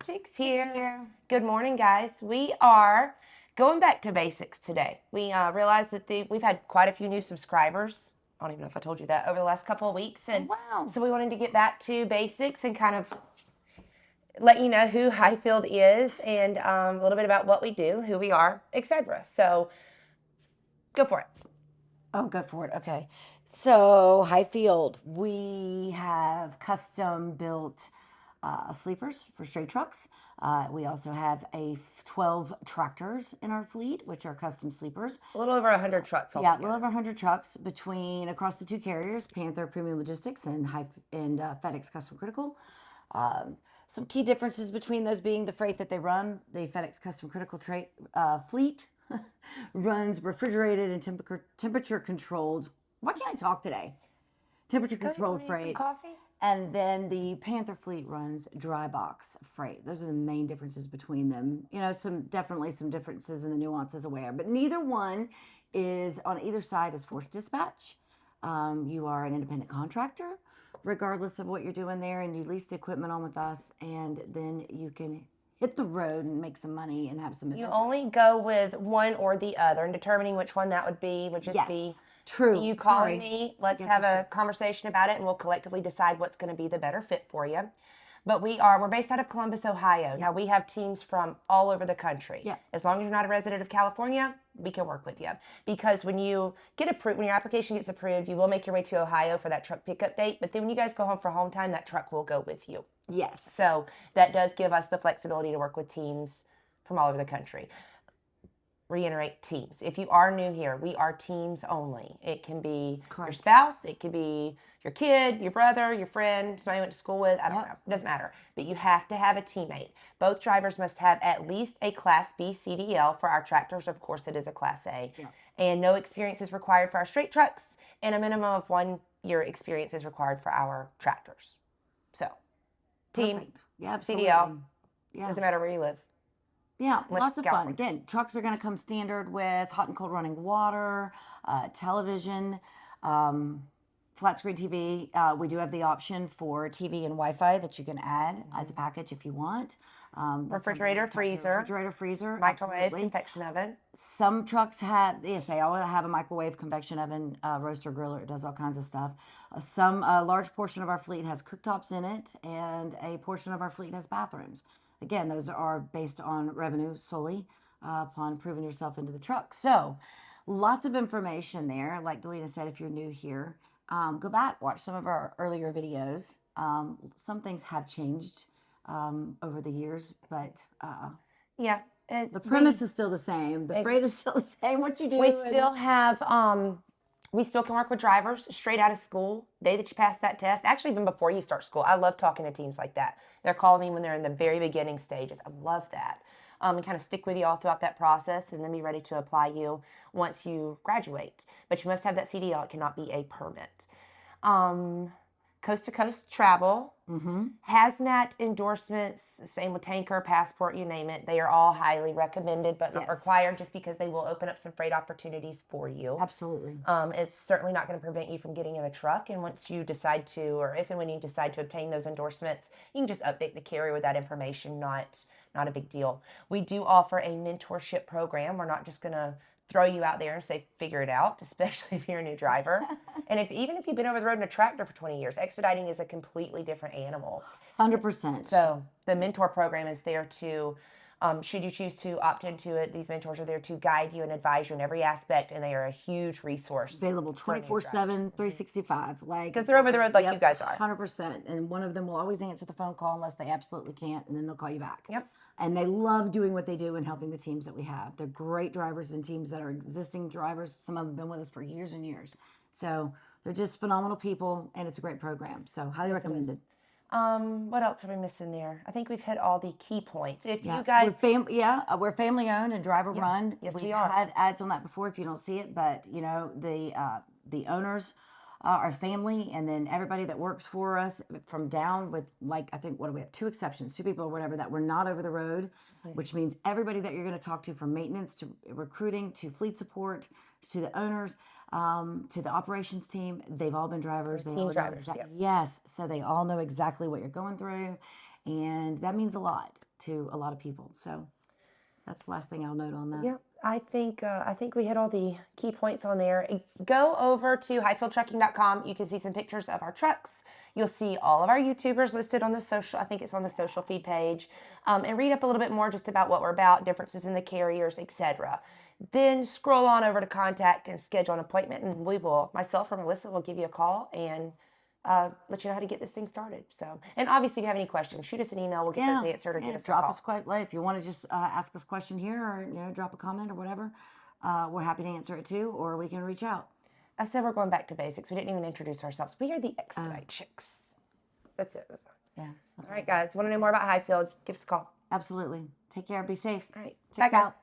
Chicks here. Good morning, guys. We are going back to basics today. We realized that we've had quite a few new subscribers. I don't even know if I told you that over the last couple of weeks. And wow. So we wanted to get back to basics and kind of let you know who Hyfield is and a little bit about what we do, who we are, etc. So go for it. Oh, go for it. Okay. So, Hyfield, we have custom built sleepers for straight trucks. We also have 12 tractors in our fleet, which are custom sleepers. A little over 100 trucks Yeah, a altogether. little over 100 trucks across the two carriers, Panther Premium Logistics and FedEx Custom Critical. Some key differences between those being the freight that they run. The FedEx Custom Critical fleet runs refrigerated and temperature controlled. Why can't I talk today? Temperature controlled freight. Coffee? And then the Panther fleet runs dry box freight. Those are the main differences between them. You know, definitely some differences in the nuances aware, but neither one is on either side is forced dispatch. You are an independent contractor, regardless of what you're doing there, and you lease the equipment on with us, and then you can hit the road and make some money and have some adventures. You only go with one or the other, and determining which one that would just be true. You calling Sorry. me, let's have a conversation about it, and we'll collectively decide what's going to be the better fit for you. But we're based out of Columbus, Ohio. Now we have teams from all over the country. Yeah. As long as you're not a resident of California, we can work with you. Because when you get approved, when your application gets approved, you will make your way to Ohio for that truck pickup date. But then when you guys go home for home time, that truck will go with you. Yes. So that does give us the flexibility to work with teams from all over the country. Reiterate, teams. If you are new here, we are teams only. It can be your spouse, it could be your kid, your brother, your friend, somebody you went to school with. I don't know. It doesn't matter. But you have to have a teammate. Both drivers must have at least a Class B CDL. For our tractors, of course, it is a Class A. Yeah. And no experience is required for our straight trucks, and a minimum of 1 year experience is required for our tractors. So, team, Perfect. Yeah, absolutely. CDL, Yeah. doesn't matter where you live. Yeah, lots of fun. Again, trucks are going to come standard with hot and cold running water, television, flat screen TV. We do have the option for TV and Wi-Fi that you can add as a package if you want. Refrigerator, freezer, microwave, absolutely. convection oven. Some trucks they all have a microwave, convection oven, roaster, griller. It does all kinds of stuff. A large portion of our fleet has cooktops in it, and a portion of our fleet has bathrooms. Again, those are based on revenue solely upon proving yourself into the truck. So lots of information there. Like Delina said, if you're new here, go back, watch some of our earlier videos. Some things have changed over the years, but yeah, the premise is still the same. The freight is still the same. What you do. We still have, we still can work with drivers straight out of school, day that you pass that test. Actually, even before you start school. I love talking to teams like that. They're calling me when they're in the very beginning stages. I love that. And kind of stick with you all throughout that process, and then be ready to apply you once you graduate. But you must have that CDL. It cannot be a permit. Coast to coast travel, hazmat endorsements, same with tanker, passport, you name it. They are all highly recommended, but not required, just because they will open up some freight opportunities for you. Absolutely. It's certainly not going to prevent you from getting in the truck. And once you decide to, or if and when you decide to obtain those endorsements, you can just update the carrier with that information. Not a big deal. We do offer a mentorship program. We're not just going to throw you out there and say, figure it out, especially if you're a new driver. And even if you've been over the road in a tractor for 20 years, expediting is a completely different animal. 100%. So the mentor program is there to, should you choose to opt into it, these mentors are there to guide you and advise you in every aspect, and they are a huge resource. Available 24/7, 365. Because they're over the road like you guys are. 100%. And one of them will always answer the phone call unless they absolutely can't, and then they'll call you back. Yep. And they love doing what they do and helping the teams that we have. They're great drivers and teams that are existing drivers. Some of them have been with us for years and years. So they're just phenomenal people, and it's a great program. So highly recommended. What else are we missing there? I think we've hit all the key points. If you guys, we're family owned and driver run. Yes, we've we are. had ads on that before if you don't see it, but you know the owners our family, and then everybody that works for us from down with, like, I think, what do we have? 2 exceptions, 2 people or whatever that were not over the road, which means everybody that you're going to talk to, from maintenance to recruiting to fleet support to the owners, to the operations team, they've all been drivers. Team drivers, Yes. So they all know exactly what you're going through. And that means a lot to a lot of people. So that's the last thing I'll note on that. Yeah, I think we hit all the key points on there. Go over to hyfieldtrucking.com. You can see some pictures of our trucks. You'll see all of our YouTubers listed on the social. I think it's on the social feed page, and read up a little bit more just about what we're about, differences in the carriers, etc. Then scroll on over to contact and schedule an appointment, and myself or Melissa will give you a call and let you know how to get this thing started. So, and obviously, if you have any questions, shoot us an email. We'll get those answered or give us a drop call. us quite late if you want to just ask us a question here, or drop a comment or whatever. We're happy to answer it too, or we can reach out. I said we're going back to basics. We didn't even introduce ourselves. We are the Expedite Chicks. That's it. Yeah. All right, guys. Want to know more about Hyfield? Give us a call. Absolutely. Take care. Be safe. All right. Check Bye, us guys. out.